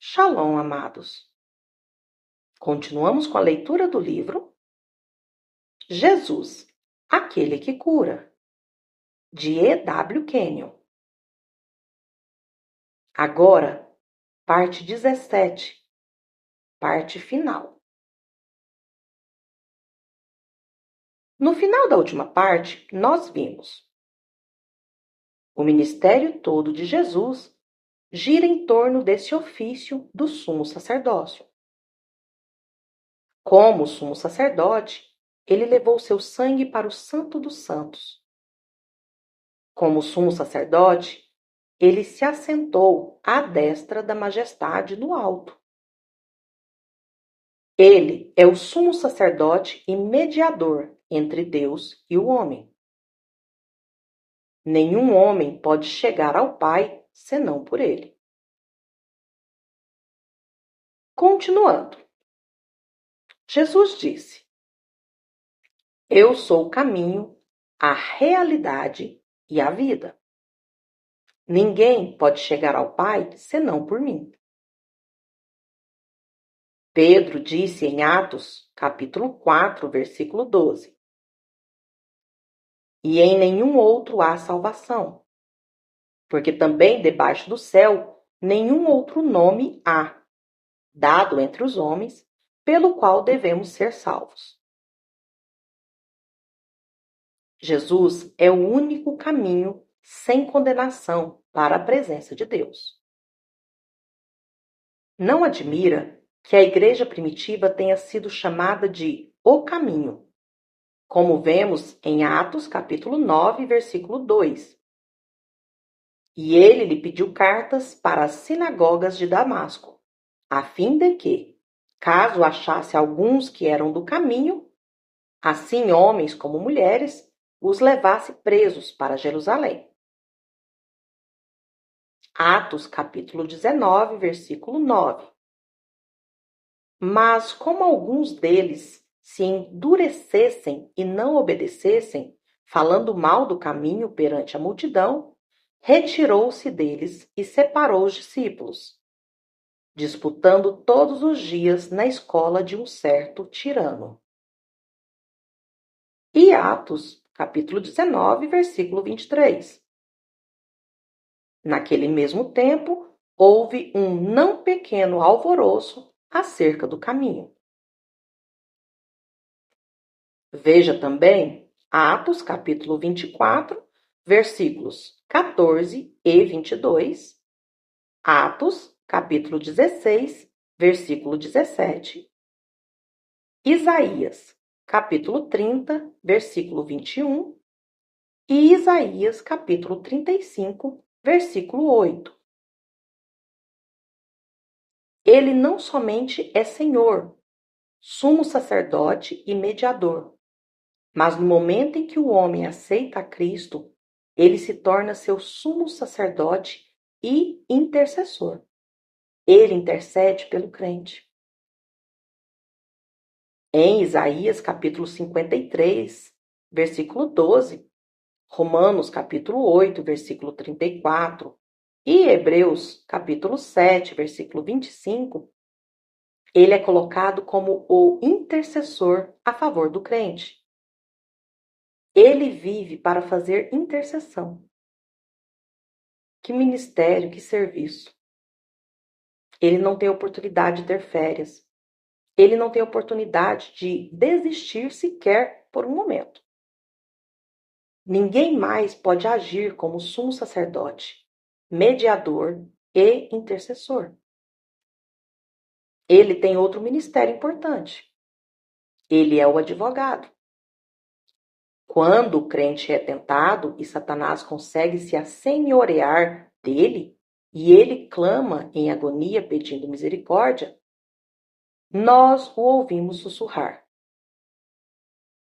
Shalom, amados. Continuamos com a leitura do livro Jesus, aquele que cura, de E.W. Kenyon. Agora, parte 17, parte final. No final da última parte, nós vimos: o ministério todo de Jesus gira em torno desse ofício do sumo sacerdócio. Como sumo sacerdote, ele levou seu sangue para o Santo dos Santos. Como sumo sacerdote, ele se assentou à destra da majestade no alto. Ele é o sumo sacerdote e mediador entre Deus e o homem. Nenhum homem pode chegar ao Pai senão por ele. Continuando, Jesus disse: Eu sou o caminho, a realidade e a vida. Ninguém pode chegar ao Pai senão por mim. Pedro disse em Atos, capítulo 4, versículo 12: E em nenhum outro há salvação, porque também debaixo do céu nenhum outro nome há, dado entre os homens, pelo qual devemos ser salvos. Jesus é o único caminho sem condenação para a presença de Deus. Não admira que a igreja primitiva tenha sido chamada de o caminho, como vemos em Atos capítulo 9, versículo 2. E ele lhe pediu cartas para as sinagogas de Damasco, a fim de que, caso achasse alguns que eram do caminho, assim homens como mulheres, os levasse presos para Jerusalém. Atos capítulo 19, versículo 9. Mas como alguns deles se endurecessem e não obedecessem, falando mal do caminho perante a multidão, retirou-se deles e separou os discípulos, disputando todos os dias na escola de um certo tirano. E Atos, capítulo 19, versículo 23. Naquele mesmo tempo, houve um não pequeno alvoroço acerca do caminho. Veja também Atos, capítulo 24, versículos 14 e 22, Atos, capítulo 16, versículo 17, Isaías, capítulo 30, versículo 21 e Isaías, capítulo 35, versículo 8. Ele não somente é Senhor, sumo sacerdote e mediador, mas no momento em que o homem aceita a Cristo, ele se torna seu sumo sacerdote e intercessor. Ele intercede pelo crente. Em Isaías capítulo 53, versículo 12, Romanos capítulo 8, versículo 34 e Hebreus capítulo 7, versículo 25, ele é colocado como o intercessor a favor do crente. Ele vive para fazer intercessão. Que ministério, que serviço. Ele não tem oportunidade de ter férias. Ele não tem oportunidade de desistir sequer por um momento. Ninguém mais pode agir como sumo sacerdote, mediador e intercessor. Ele tem outro ministério importante. Ele é o advogado. Quando o crente é tentado e Satanás consegue se assenhorear dele, e ele clama em agonia pedindo misericórdia, nós o ouvimos sussurrar.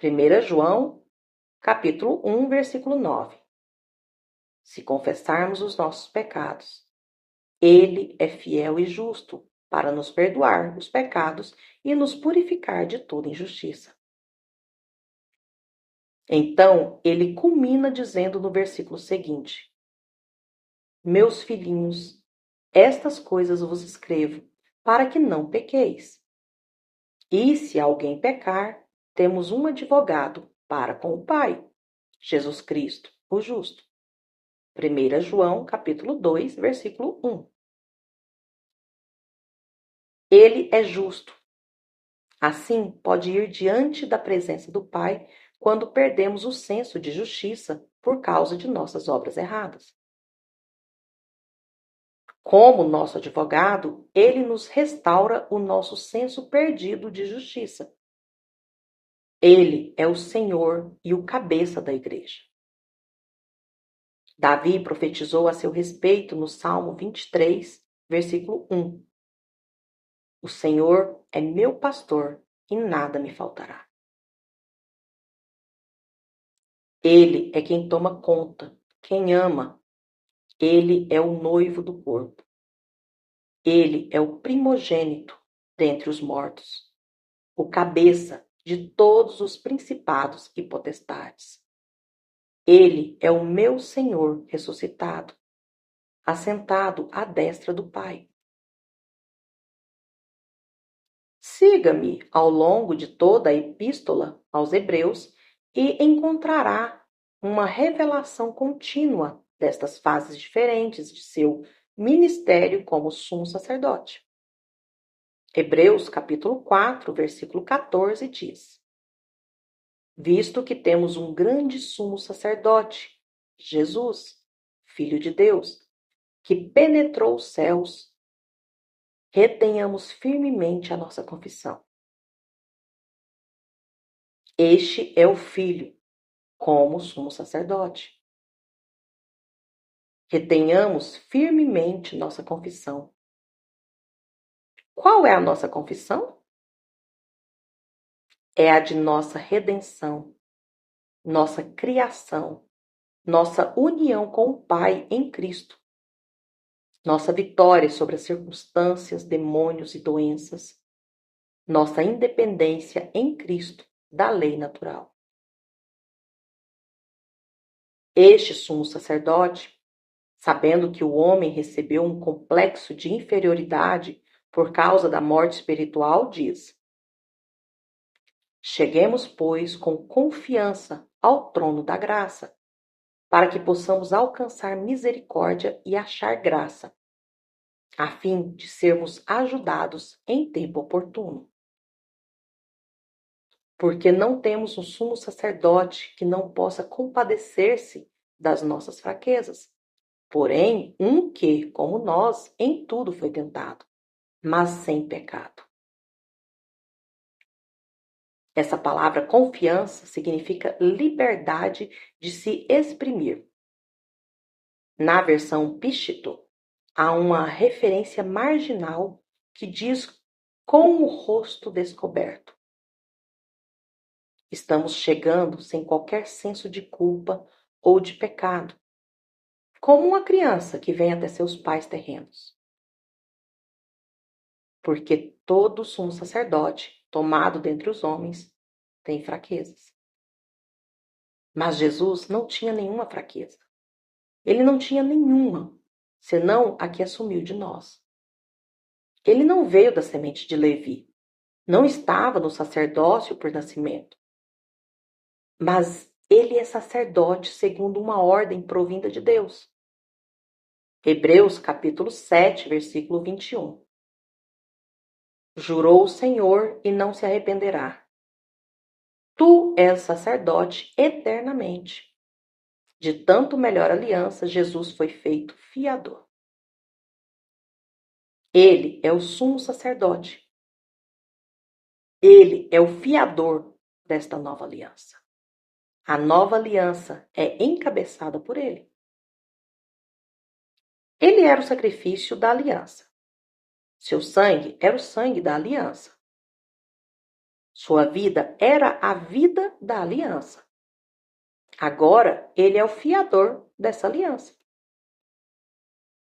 1 João, capítulo 1, versículo 9. Se confessarmos os nossos pecados, ele é fiel e justo para nos perdoar os pecados e nos purificar de toda injustiça. Então, ele culmina dizendo no versículo seguinte: Meus filhinhos, Estas coisas vos escrevo, para que não pequeis. E se alguém pecar, temos um advogado para com o Pai, Jesus Cristo, o justo. 1 João, capítulo 2, versículo 1. Ele é justo. Assim, pode ir diante da presença do Pai quando perdemos o senso de justiça por causa de nossas obras erradas. Como nosso advogado, ele nos restaura o nosso senso perdido de justiça. Ele é o Senhor e o cabeça da igreja. Davi profetizou a seu respeito no Salmo 23, versículo 1. O Senhor é meu pastor e nada me faltará. Ele é quem toma conta, quem ama. Ele é o noivo do corpo. Ele é o primogênito dentre os mortos, o cabeça de todos os principados e potestades. Ele é o meu Senhor ressuscitado, assentado à destra do Pai. Siga-me ao longo de toda a epístola aos Hebreus e encontrará uma revelação contínua destas fases diferentes de seu ministério como sumo sacerdote. Hebreus capítulo 4, versículo 14 diz: Visto que temos um grande sumo sacerdote, Jesus, Filho de Deus, que penetrou os céus, retenhamos firmemente a nossa confissão. Este é o Filho, como sumo sacerdote. Retenhamos firmemente nossa confissão. Qual é a nossa confissão? É a de nossa redenção, nossa criação, nossa união com o Pai em Cristo, nossa vitória sobre as circunstâncias, demônios e doenças, nossa independência em Cristo da lei natural. Este sumo sacerdote, sabendo que o homem recebeu um complexo de inferioridade por causa da morte espiritual, diz: Cheguemos, pois, com confiança ao trono da graça, para que possamos alcançar misericórdia e achar graça, a fim de sermos ajudados em tempo oportuno. Porque não temos um sumo sacerdote que não possa compadecer-se das nossas fraquezas, porém um que, como nós, em tudo foi tentado, mas sem pecado. Essa palavra confiança significa liberdade de se exprimir. Na versão Píshito, há uma referência marginal que diz com o rosto descoberto. Estamos chegando sem qualquer senso de culpa ou de pecado, como uma criança que vem até seus pais terrenos. Porque todo sumo sacerdote, tomado dentre os homens, tem fraquezas. Mas Jesus não tinha nenhuma fraqueza. Ele não tinha nenhuma, senão a que assumiu de nós. Ele não veio da semente de Levi, não estava no sacerdócio por nascimento. Mas ele é sacerdote segundo uma ordem provinda de Deus. Hebreus capítulo 7, versículo 21. Jurou o Senhor e não se arrependerá. Tu és sacerdote eternamente. De tanto melhor aliança, Jesus foi feito fiador. Ele é o sumo sacerdote. Ele é o fiador desta nova aliança. A nova aliança é encabeçada por ele. Ele era o sacrifício da aliança. Seu sangue era o sangue da aliança. Sua vida era a vida da aliança. Agora, ele é o fiador dessa aliança.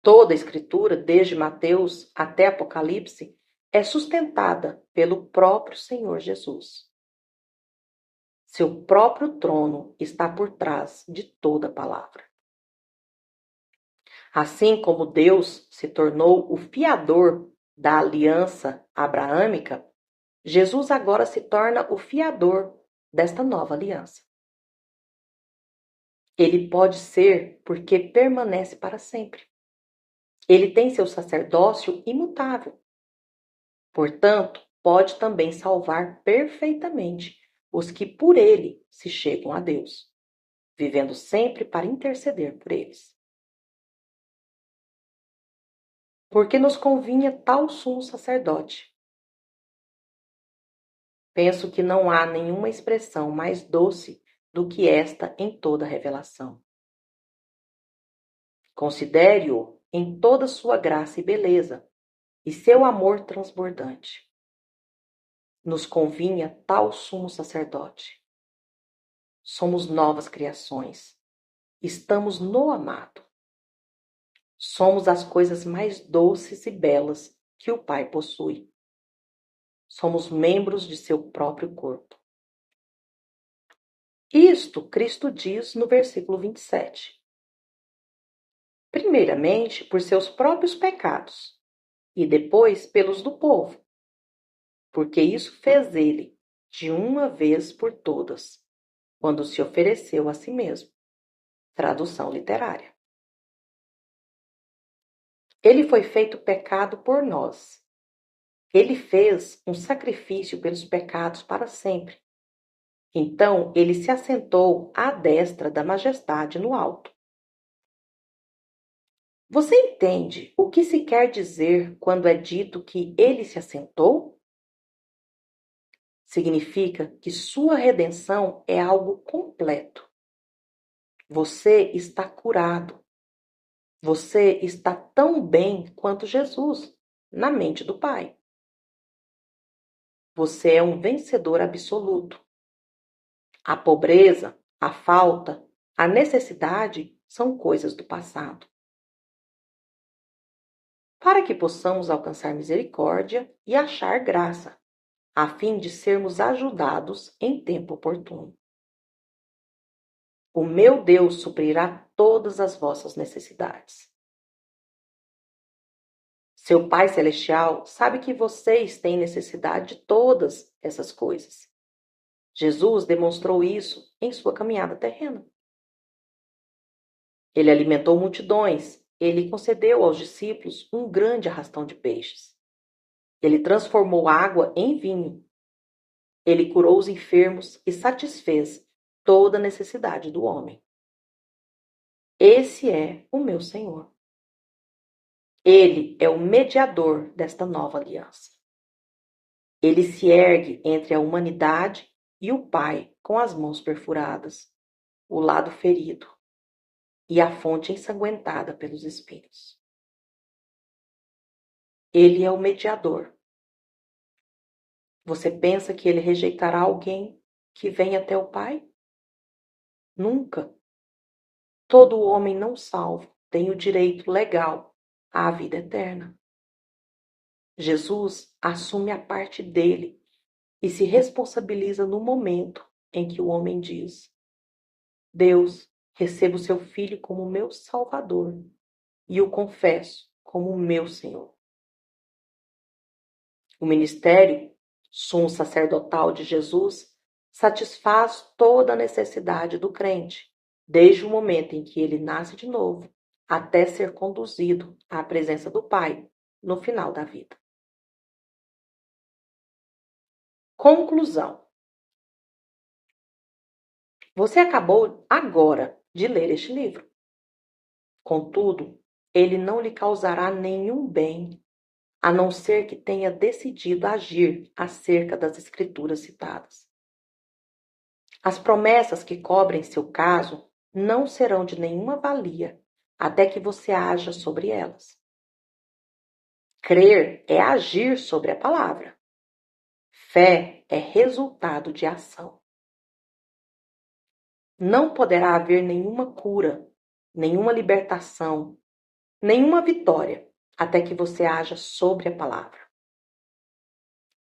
Toda a escritura, desde Mateus até Apocalipse, é sustentada pelo próprio Senhor Jesus. Seu próprio trono está por trás de toda palavra. Assim como Deus se tornou o fiador da aliança abraâmica, Jesus agora se torna o fiador desta nova aliança. Ele pode ser porque permanece para sempre. Ele tem seu sacerdócio imutável. Portanto, pode também salvar perfeitamente os que por ele se chegam a Deus, vivendo sempre para interceder por eles. Porque nos convinha tal sumo sacerdote. Penso que não há nenhuma expressão mais doce do que esta em toda a revelação. Considere-o em toda sua graça e beleza, e seu amor transbordante. Nos convinha tal sumo sacerdote. Somos novas criações. Estamos no amado. Somos as coisas mais doces e belas que o Pai possui. Somos membros de seu próprio corpo. Isto Cristo diz no versículo 27. Primeiramente por seus próprios pecados, e depois pelos do povo, porque isso fez ele de uma vez por todas, quando se ofereceu a si mesmo. Tradução literária. Ele foi feito pecado por nós. Ele fez um sacrifício pelos pecados para sempre. Então ele se assentou à destra da majestade no alto. Você entende o que se quer dizer quando é dito que ele se assentou? Significa que sua redenção é algo completo. Você está curado. Você está tão bem quanto Jesus, na mente do Pai. Você é um vencedor absoluto. A pobreza, a falta, a necessidade são coisas do passado. Para que possamos alcançar misericórdia e achar graça, a fim de sermos ajudados em tempo oportuno. O meu Deus suprirá todas as vossas necessidades. Seu Pai Celestial sabe que vocês têm necessidade de todas essas coisas. Jesus demonstrou isso em sua caminhada terrena. Ele alimentou multidões. Ele concedeu aos discípulos um grande arrastão de peixes. Ele transformou água em vinho. Ele curou os enfermos e satisfez toda a necessidade do homem. Esse é o meu Senhor. Ele é o mediador desta nova aliança. Ele se ergue entre a humanidade e o Pai com as mãos perfuradas, o lado ferido e a fonte ensanguentada pelos espinhos. Ele é o mediador. Você pensa que ele rejeitará alguém que vem até o Pai? Nunca. Todo homem não salvo tem o direito legal à vida eterna. Jesus assume a parte dele e se responsabiliza no momento em que o homem diz: Deus, recebo seu filho como meu Salvador e o confesso como meu Senhor. O ministério sumo sacerdotal de Jesus satisfaz toda a necessidade do crente, desde o momento em que ele nasce de novo, até ser conduzido à presença do Pai no final da vida. Conclusão. Você acabou agora de ler este livro. Contudo, ele não lhe causará nenhum bem, a não ser que tenha decidido agir acerca das escrituras citadas. As promessas que cobrem seu caso não serão de nenhuma valia até que você haja sobre elas. Crer é agir sobre a palavra. Fé é resultado de ação. Não poderá haver nenhuma cura, nenhuma libertação, nenhuma vitória até que você haja sobre a palavra.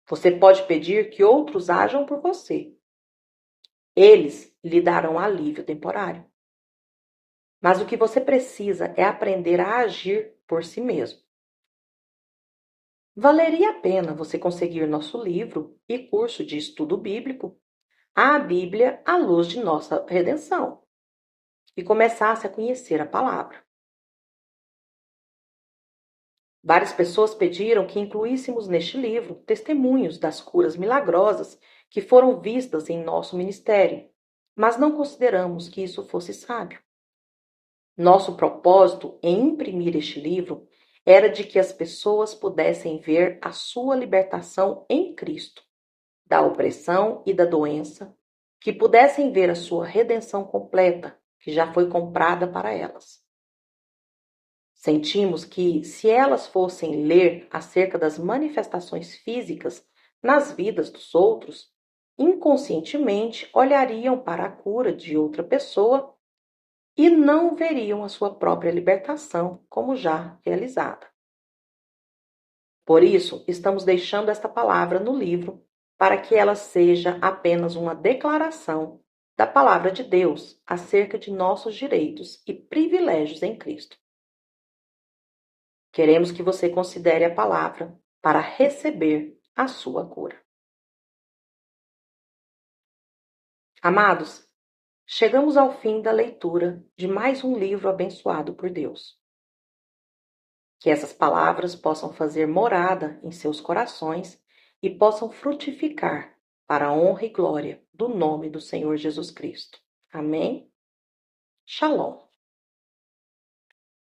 Você pode pedir que outros ajam por você. Eles lhe darão alívio temporário. Mas o que você precisa é aprender a agir por si mesmo. Valeria a pena você conseguir nosso livro e curso de estudo bíblico, A Bíblia à Luz de Nossa Redenção, e começasse a conhecer a palavra. Várias pessoas pediram que incluíssemos neste livro testemunhos das curas milagrosas que foram vistas em nosso ministério, mas não consideramos que isso fosse sábio. Nosso propósito em imprimir este livro era de que as pessoas pudessem ver a sua libertação em Cristo, da opressão e da doença, que pudessem ver a sua redenção completa, que já foi comprada para elas. Sentimos que, se elas fossem ler acerca das manifestações físicas nas vidas dos outros, inconscientemente olhariam para a cura de outra pessoa e não veriam a sua própria libertação como já realizada. Por isso, estamos deixando esta palavra no livro para que ela seja apenas uma declaração da palavra de Deus acerca de nossos direitos e privilégios em Cristo. Queremos que você considere a palavra para receber a sua cura. Amados, chegamos ao fim da leitura de mais um livro abençoado por Deus. Que essas palavras possam fazer morada em seus corações e possam frutificar para a honra e glória do nome do Senhor Jesus Cristo. Amém? Shalom.